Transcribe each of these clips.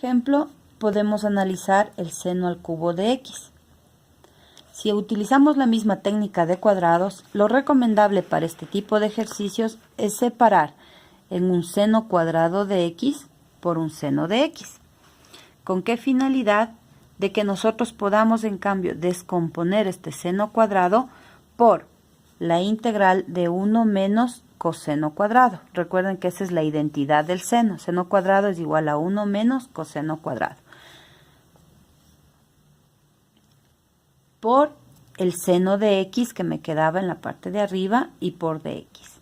ejemplo, podemos analizar el seno al cubo de x. Si utilizamos la misma técnica de cuadrados, lo recomendable para este tipo de ejercicios es separar en un seno cuadrado de x por un seno de x. ¿Con qué finalidad? De que nosotros podamos, en cambio, descomponer este seno cuadrado por la integral de 1 menos coseno cuadrado. Recuerden que esa es la identidad del seno. Seno cuadrado es igual a 1 menos coseno cuadrado. Por el seno de x que me quedaba en la parte de arriba y por dx.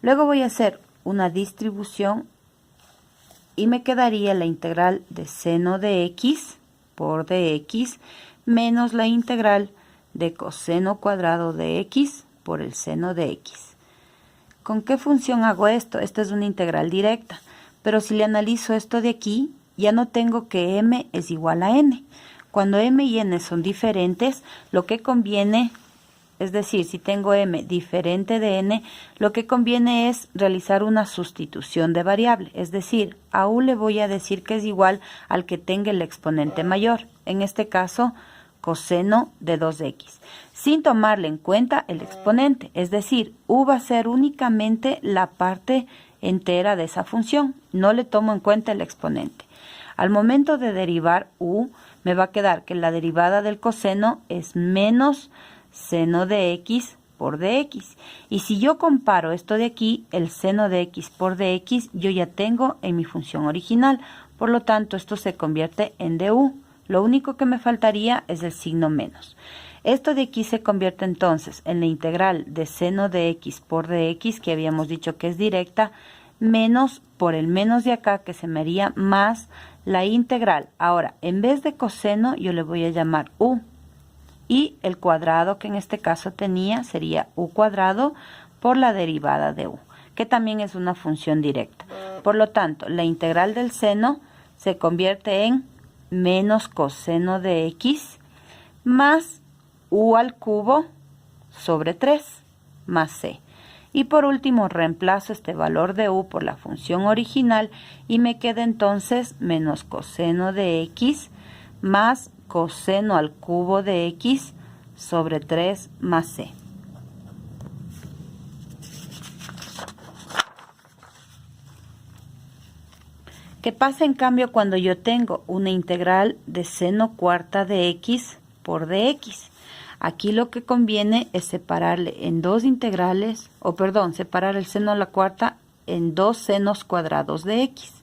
Luego voy a hacer una distribución y me quedaría la integral de seno de x por dx menos la integral de coseno cuadrado de x por el seno de x. ¿Con qué función hago esto? Esta es una integral directa, pero si le analizo esto de aquí, ya no tengo que m es igual a n. Cuando m y n son diferentes, lo que conviene, es decir, si tengo m diferente de n, lo que conviene es realizar una sustitución de variable. Es decir, a u le voy a decir que es igual al que tenga el exponente mayor. En este caso, coseno de 2x. Sin tomarle en cuenta el exponente. Es decir, u va a ser únicamente la parte entera de esa función. No le tomo en cuenta el exponente. Al momento de derivar u, me va a quedar que la derivada del coseno es menos seno de x por dx. Y si yo comparo esto de aquí, el seno de x por dx, yo ya tengo en mi función original. Por lo tanto, esto se convierte en du. Lo único que me faltaría es el signo menos. Esto de aquí se convierte entonces en la integral de seno de x por dx, que habíamos dicho que es directa, menos por el menos de acá, que se me haría más la integral. Ahora, en vez de coseno, yo le voy a llamar u. Y el cuadrado que en este caso tenía sería u cuadrado por la derivada de u, que también es una función directa. Por lo tanto, la integral del seno se convierte en menos coseno de x más u al cubo sobre 3 más c. Y por último reemplazo este valor de u por la función original y me queda entonces menos coseno de x más coseno al cubo de x sobre 3 más c. ¿Qué pasa en cambio cuando yo tengo una integral de seno cuarta de x por dx? Aquí lo que conviene es separarle en dos integrales, separar el seno a la cuarta en dos senos cuadrados de x.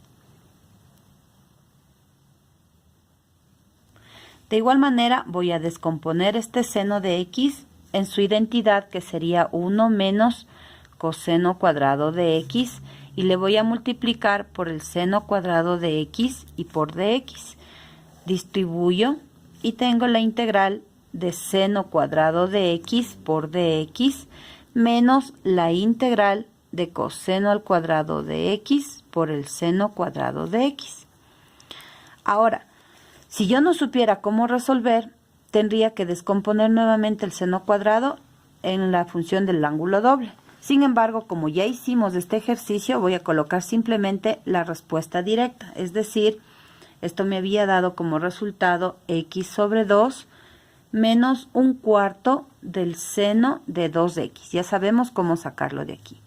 De igual manera voy a descomponer este seno de x en su identidad, que sería 1 menos coseno cuadrado de x, y le voy a multiplicar por el seno cuadrado de x y por dx. Distribuyo y tengo la integral de seno cuadrado de x por dx menos la integral de coseno al cuadrado de x por el seno cuadrado de x. Ahora, si yo no supiera cómo resolver, tendría que descomponer nuevamente el seno cuadrado en la función del ángulo doble. Sin embargo, como ya hicimos este ejercicio, voy a colocar simplemente la respuesta directa. Es decir, esto me había dado como resultado x sobre 2 menos un cuarto del seno de 2x. Ya sabemos cómo sacarlo de aquí.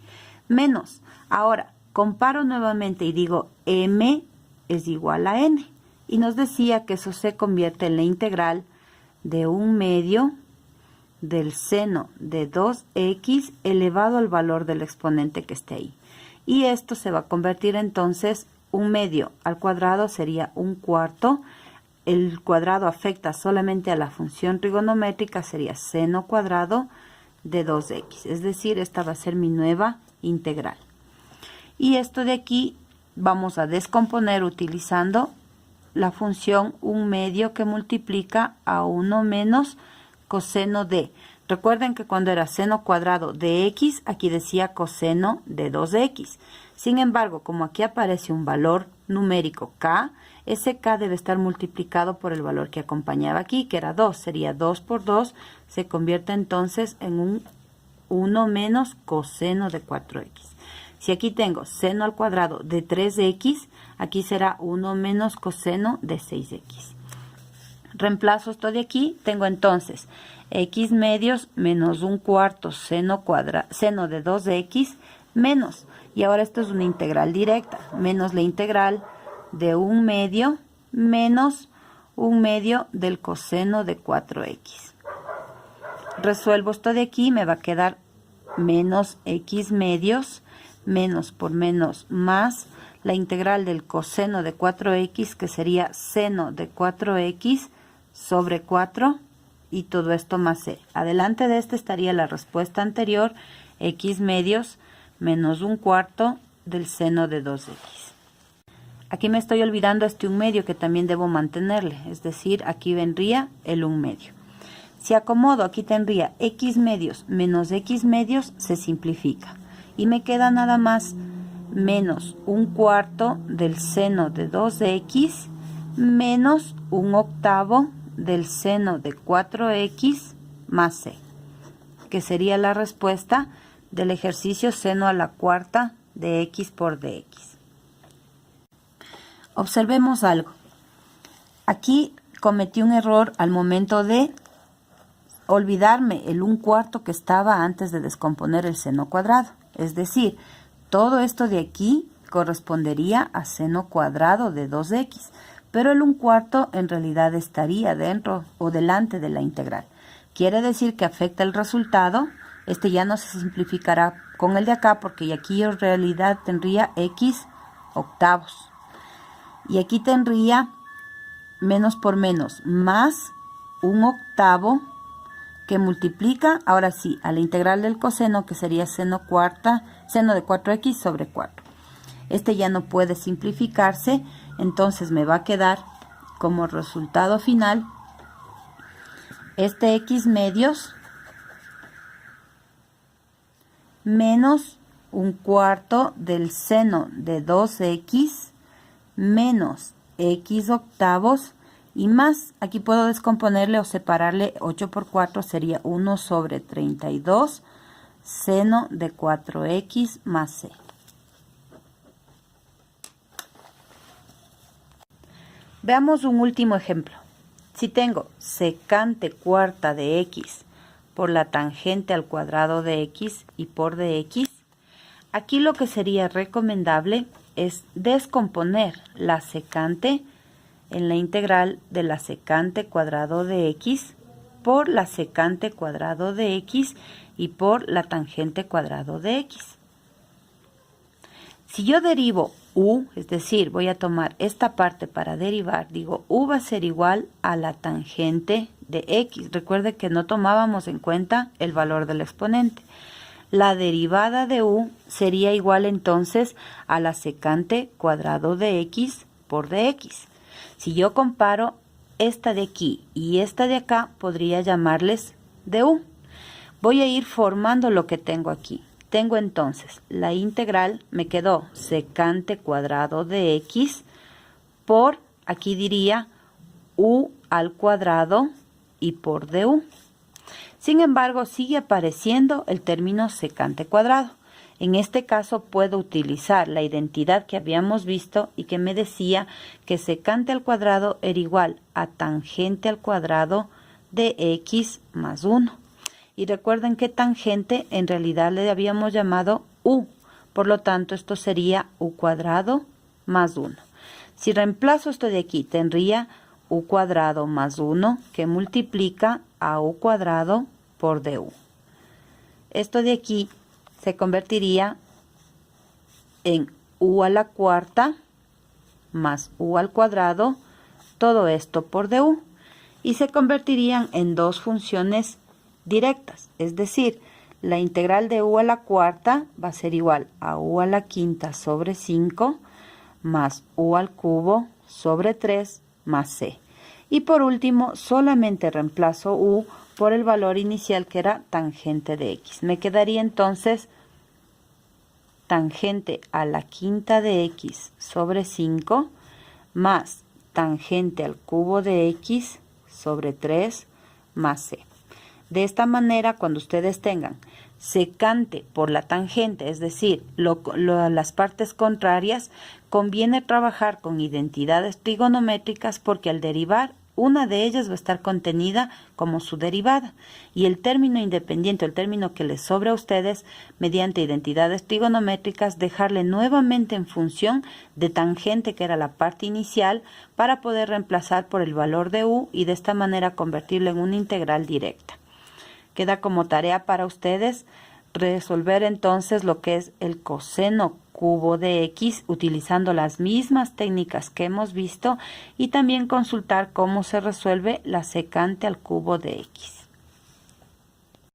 Menos. Ahora, comparo nuevamente y digo m es igual a n. Y nos decía que eso se convierte en la integral de 1/2 del seno de 2x elevado al valor del exponente que esté ahí. Y esto se va a convertir entonces 1/2 al cuadrado sería 1/4. El cuadrado afecta solamente a la función trigonométrica, sería seno cuadrado de 2x. Es decir, esta va a ser mi nueva integral. Y esto de aquí vamos a descomponer utilizando la función 1/2 que multiplica a 1 menos coseno de. Recuerden que cuando era seno cuadrado de x, aquí decía coseno de 2x. Sin embargo, como aquí aparece un valor numérico k, ese k debe estar multiplicado por el valor que acompañaba aquí, que era 2. Sería 2 por 2, se convierte entonces en un 1 menos coseno de 4x. Si aquí tengo seno al cuadrado de 3x, Aquí será 1 menos coseno de 6x. Reemplazo esto de aquí, tengo entonces x medios menos 1/4 seno de 2x menos, y ahora esto es una integral directa, menos la integral de 1 medio menos 1 medio del coseno de 4x. Resuelvo esto de aquí, me va a quedar menos x medios, menos por menos más la integral del coseno de 4x, que sería seno de 4x sobre 4, y todo esto más c. Adelante de este estaría la respuesta anterior, x medios menos 1/4 del seno de 2x. Aquí me estoy olvidando este 1 medio que también debo mantenerle, es decir, aquí vendría el 1 medio. Si acomodo, aquí tendría x medios menos x medios, se simplifica. Y me queda nada más menos 1/4 del seno de 2x menos 1/8 del seno de 4x más c, que sería la respuesta del ejercicio seno a la cuarta de x por dx. Observemos algo. Aquí cometí un error al momento de olvidarme el 1/4 que estaba antes de descomponer el seno cuadrado. Es decir, todo esto de aquí correspondería a seno cuadrado de 2x, pero el 1/4 en realidad estaría dentro o delante de la integral. Quiere decir que afecta el resultado. Este ya no se simplificará con el de acá, porque aquí en realidad tendría x octavos. Y aquí tendría menos por menos más 1/8 que multiplica, ahora sí, a la integral del coseno, que sería seno de 4x sobre 4. Este ya no puede simplificarse, entonces me va a quedar como resultado final este x medios menos 1/4 del seno de 2x menos x octavos y más, aquí puedo descomponerle o separarle 8 por 4, sería 1 sobre 32 seno de 4x más c. Veamos un último ejemplo. Si tengo secante cuarta de x por la tangente al cuadrado de x y por dx, aquí lo que sería recomendable es descomponer la secante en la integral de la secante cuadrado de x por la secante cuadrado de x y por la tangente cuadrado de x. Si yo derivo u, es decir, voy a tomar esta parte para derivar, digo u va a ser igual a la tangente de x. Recuerde que no tomábamos en cuenta el valor del exponente. La derivada de u sería igual entonces a la secante cuadrado de x por dx. Si yo comparo esta de aquí y esta de acá, podría llamarles du. Voy a ir formando lo que tengo aquí. Tengo entonces la integral, me quedó secante cuadrado de x por, aquí diría, u al cuadrado y por du. Sin embargo, sigue apareciendo el término secante cuadrado. En este caso puedo utilizar la identidad que habíamos visto y que me decía que secante al cuadrado era igual a tangente al cuadrado de x más 1. Y recuerden que tangente en realidad le habíamos llamado u. Por lo tanto, esto sería u cuadrado más 1. Si reemplazo esto de aquí, tendría u cuadrado más 1 que multiplica a u cuadrado por du. Esto de aquí se convertiría en u a la cuarta más u al cuadrado, todo esto por du, y se convertirían en dos funciones directas, es decir, la integral de u a la cuarta va a ser igual a u a la quinta sobre 5 más u al cubo sobre 3 más c. Y por último, solamente reemplazo u por el valor inicial que era tangente de x. Me quedaría entonces tangente a la quinta de x sobre 5 más tangente al cubo de x sobre 3 más c. De esta manera, cuando ustedes tengan secante por la tangente, es decir, las partes contrarias, conviene trabajar con identidades trigonométricas porque al derivar, una de ellas va a estar contenida como su derivada y el término independiente, el término que les sobra a ustedes, mediante identidades trigonométricas, dejarle nuevamente en función de tangente, que era la parte inicial, para poder reemplazar por el valor de u y de esta manera convertirlo en una integral directa. Queda como tarea para ustedes resolver entonces lo que es el coseno cubo de x utilizando las mismas técnicas que hemos visto y también consultar cómo se resuelve la secante al cubo de x.